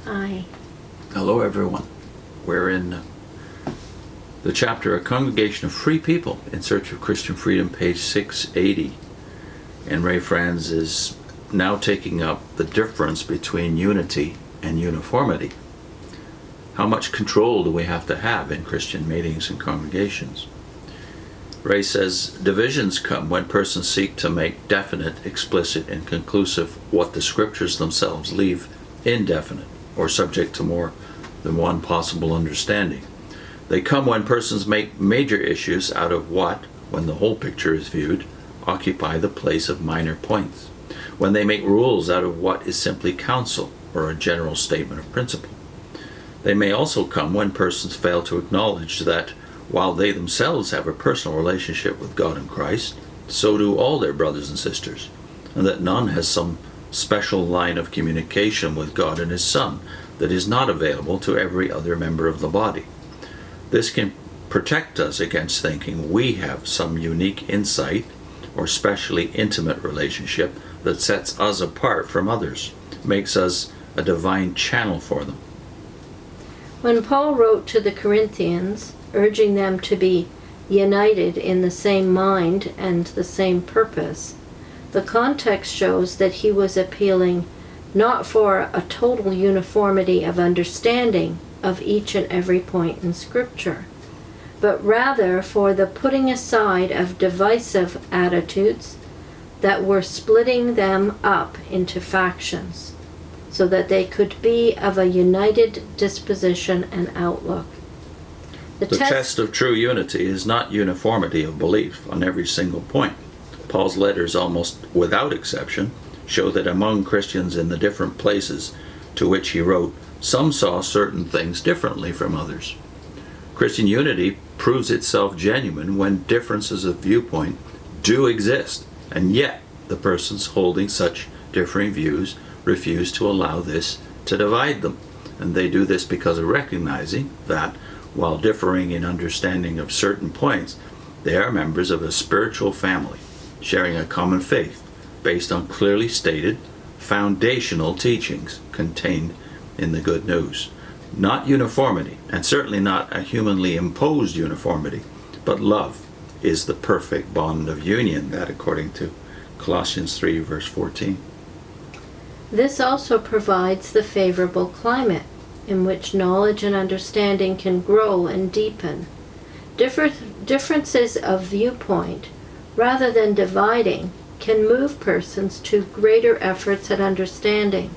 Aye. Hello, everyone. We're in the chapter A Congregation of Free People in Search of Christian Freedom, page 680. And Ray Franz is now taking up the difference between unity and uniformity. How much control do we have to have in Christian meetings and congregations? Ray says, divisions come when persons seek to make definite, explicit, and conclusive what the scriptures themselves leave indefinite or subject to more than one possible understanding. They come when persons make major issues out of what, when the whole picture is viewed, occupy the place of minor points. When they make rules out of what is simply counsel or a general statement of principle. They may also come when persons fail to acknowledge that while they themselves have a personal relationship with God and Christ, so do all their brothers and sisters, and that none has some special line of communication with God and His Son that is not available to every other member of the body. This can protect us against thinking we have some unique insight or specially intimate relationship that sets us apart from others, makes us a divine channel for them. When Paul wrote to the Corinthians, urging them to be united in the same mind and the same purpose, the context shows that he was appealing not for a total uniformity of understanding of each and every point in Scripture, but rather for the putting aside of divisive attitudes that were splitting them up into factions, so that they could be of a united disposition and outlook. The test of true unity is not uniformity of belief on every single point. Paul's letters, almost without exception, show that among Christians in the different places to which he wrote, some saw certain things differently from others. Christian unity proves itself genuine when differences of viewpoint do exist, and yet the persons holding such differing views refuse to allow this to divide them. And they do this because of recognizing that, while differing in understanding of certain points, they are members of a spiritual family, sharing a common faith based on clearly stated foundational teachings contained in the good news. Not uniformity, and certainly not a humanly imposed uniformity, but love is the perfect bond of union, that according to Colossians 3 verse 14. This also provides the favorable climate in which knowledge and understanding can grow and deepen. Differences of viewpoint, rather than dividing, can move persons to greater efforts at understanding,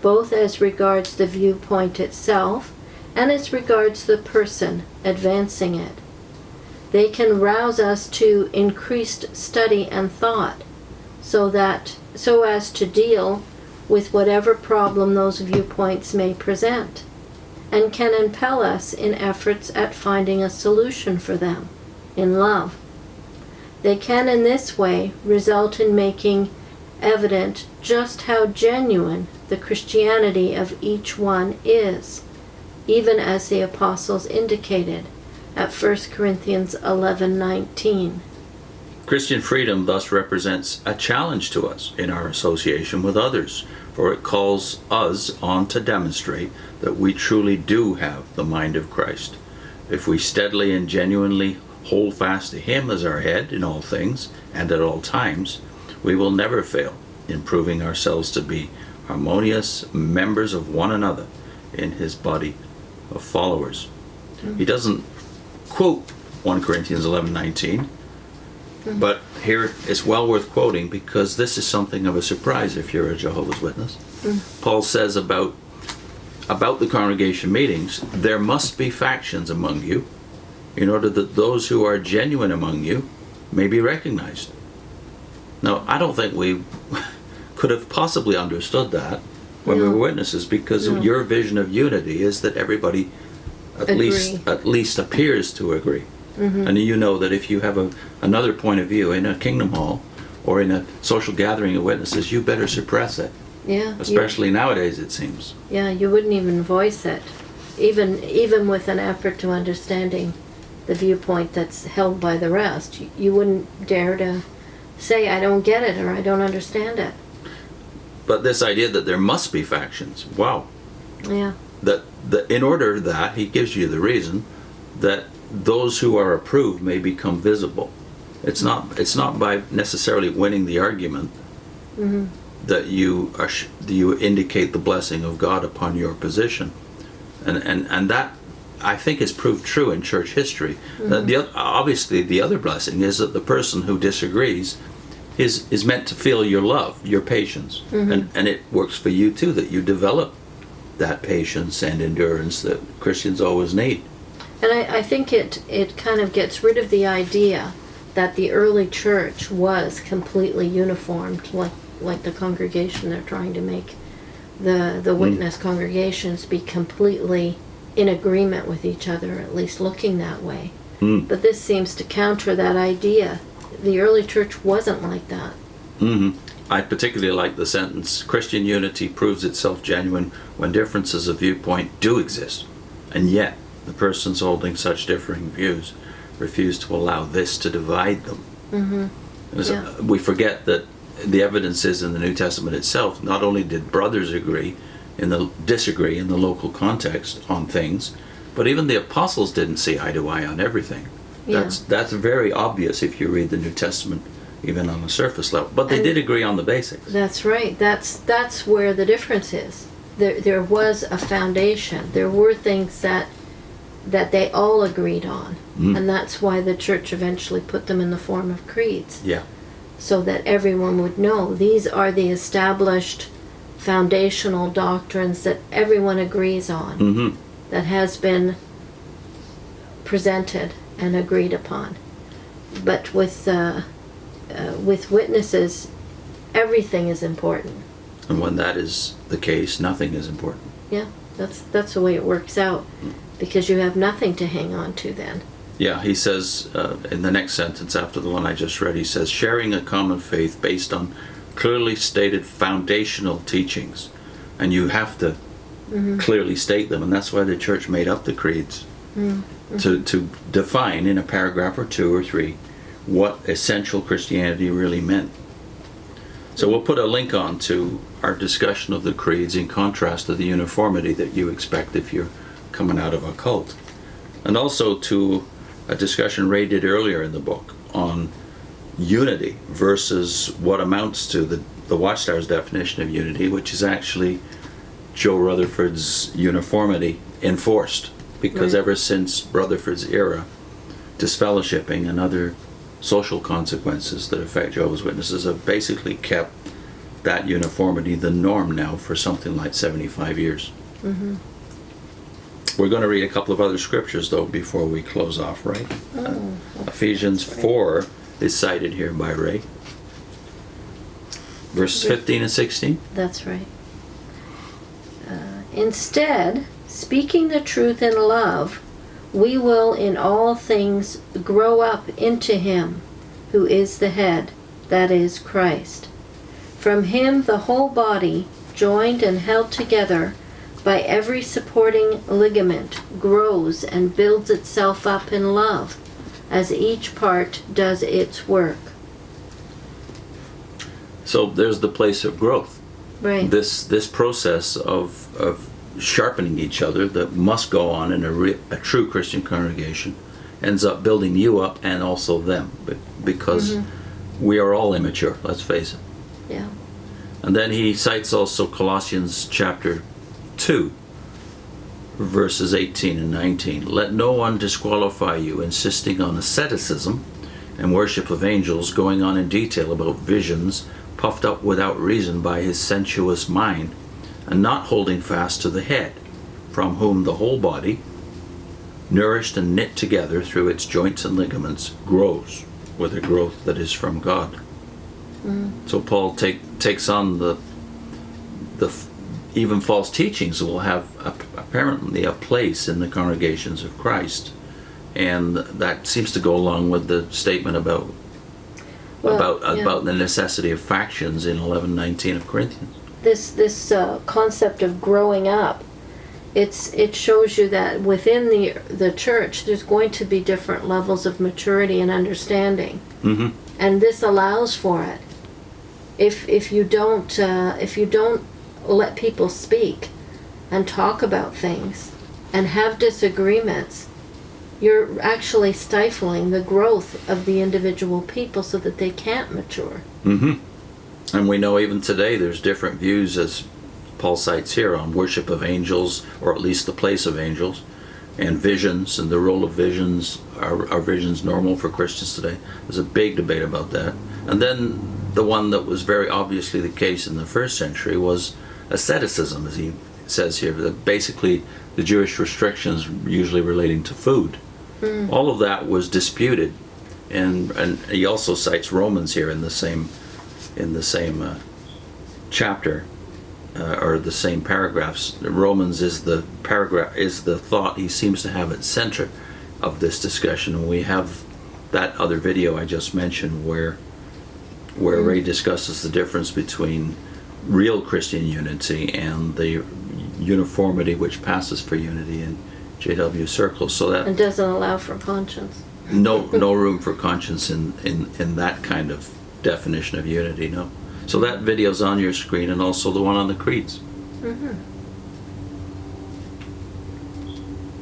both as regards the viewpoint itself and as regards the person advancing it. They can rouse us to increased study and thought, so as to deal with whatever problem those viewpoints may present, and can impel us in efforts at finding a solution for them in love. They can in this way result in making evident just how genuine the Christianity of each one is, even as the apostles indicated at 1 Corinthians 11:19. Christian freedom thus represents a challenge to us in our association with others, for it calls us on to demonstrate that we truly do have the mind of Christ. If we steadily and genuinely hold fast to Him as our head in all things and at all times, we will never fail in proving ourselves to be harmonious members of one another in His body of followers. He doesn't quote 1 Corinthians 11:19, but here it's well worth quoting because this is something of a surprise if you're a Jehovah's Witness. Paul says about the congregation meetings, there must be factions among you in order that those who are genuine among you may be recognized. Now, I don't think we could have possibly understood that when we were witnesses, because your vision of unity is that everybody at least appears to agree. And you know that if you have another point of view in a kingdom hall or in a social gathering of witnesses, you better suppress it. Yeah. Especially nowadays, it seems. Yeah, you wouldn't even voice it, even with an effort to understanding the viewpoint that's held by the rest. You wouldn't dare to say, I don't get it or I don't understand it. But this idea that there must be factions, wow. Yeah. That in order that he gives you the reason that those who are approved may become visible. It's not by necessarily winning the argument that you indicate the blessing of God upon your position, and that I think is proved true in church history. Obviously, the other blessing is that the person who disagrees is meant to feel your love, your patience, and it works for you too, that you develop that patience and endurance that Christians always need. And I think it kind of gets rid of the idea that the early church was completely uniformed, like the congregation they're trying to make the witness congregations be completely in agreement with each other, at least looking that way. But this seems to counter that idea. The early church wasn't like that. I particularly like the sentence, Christian unity proves itself genuine when differences of viewpoint do exist, and yet the persons holding such differing views refuse to allow this to divide them. We forget that the evidence is in the New Testament itself. Not only did brothers disagree in the local context on things, but even the apostles didn't see eye to eye on everything. That's very obvious if you read the New Testament, even on a surface level. But they did agree on the basics. That's right. That's where the difference is. There was a foundation. There were things that they all agreed on, and that's why the church eventually put them in the form of creeds. Yeah. So that everyone would know these are the established foundational doctrines that everyone agrees on, that has been presented and agreed upon. But with witnesses, everything is important. And when that is the case, nothing is important. Yeah, that's the way it works out, because you have nothing to hang on to then. Yeah, he says in the next sentence after the one I just read, he says, sharing a common faith based on clearly stated foundational teachings. And you have to clearly state them, and that's why the church made up the creeds, to define in a paragraph or two or three what essential Christianity really meant. So we'll put a link on to our discussion of the creeds in contrast to the uniformity that you expect if you're coming out of a cult. And also to a discussion Ray did earlier in the book on unity versus what amounts to the Watchtower's definition of unity, which is actually Joe Rutherford's uniformity enforced. Because ever since Rutherford's era, disfellowshipping and other social consequences that affect Jehovah's Witnesses have basically kept that uniformity the norm now for something like 75 years. We're going to read a couple of other scriptures, though, before we close off, right? Ephesians 4 is cited here by Ray. Verses 15 and 16. That's right. Instead, speaking the truth in love, we will in all things grow up into Him who is the head, that is, Christ. From Him the whole body, joined and held together by every supporting ligament, grows and builds itself up in love, as each part does its work. So there's the place of growth. Right. This process of sharpening each other that must go on in a true Christian congregation ends up building you up and also them, because we are all immature, let's face it. Yeah. And then he cites also Colossians chapter 2, verses 18 and 19. Let no one disqualify you, insisting on asceticism and worship of angels, going on in detail about visions, puffed up without reason by his sensuous mind, and not holding fast to the head, from whom the whole body, nourished and knit together through its joints and ligaments, grows with a growth that is from God. So Paul takes on the even false teachings will have apparently a place in the congregations of Christ, and that seems to go along with the statement about the necessity of factions in 11:19 of Corinthians. This concept of growing up, it shows you that within the church there's going to be different levels of maturity and understanding, and this allows for it. If you don't let people speak, and talk about things and have disagreements, you're actually stifling the growth of the individual people so that they can't mature. Mm-hmm. And we know even today there's different views, as Paul cites here, on worship of angels, or at least the place of angels, and visions, and the role of visions. Are visions normal for Christians today? There's a big debate about that. And then the one that was very obviously the case in the first century was asceticism, as he says here, that basically the Jewish restrictions usually relating to food. All of that was disputed, and he also cites Romans here in the same chapter, or the same paragraphs. Romans is the thought he seems to have at center of this discussion, and we have that other video I just mentioned where Ray discusses the difference between real Christian unity and the uniformity which passes for unity in JW circles. So that It doesn't allow for conscience. no room for conscience in that kind of definition of unity. No. So that video's on your screen, and also the one on the creeds. Mm-hmm.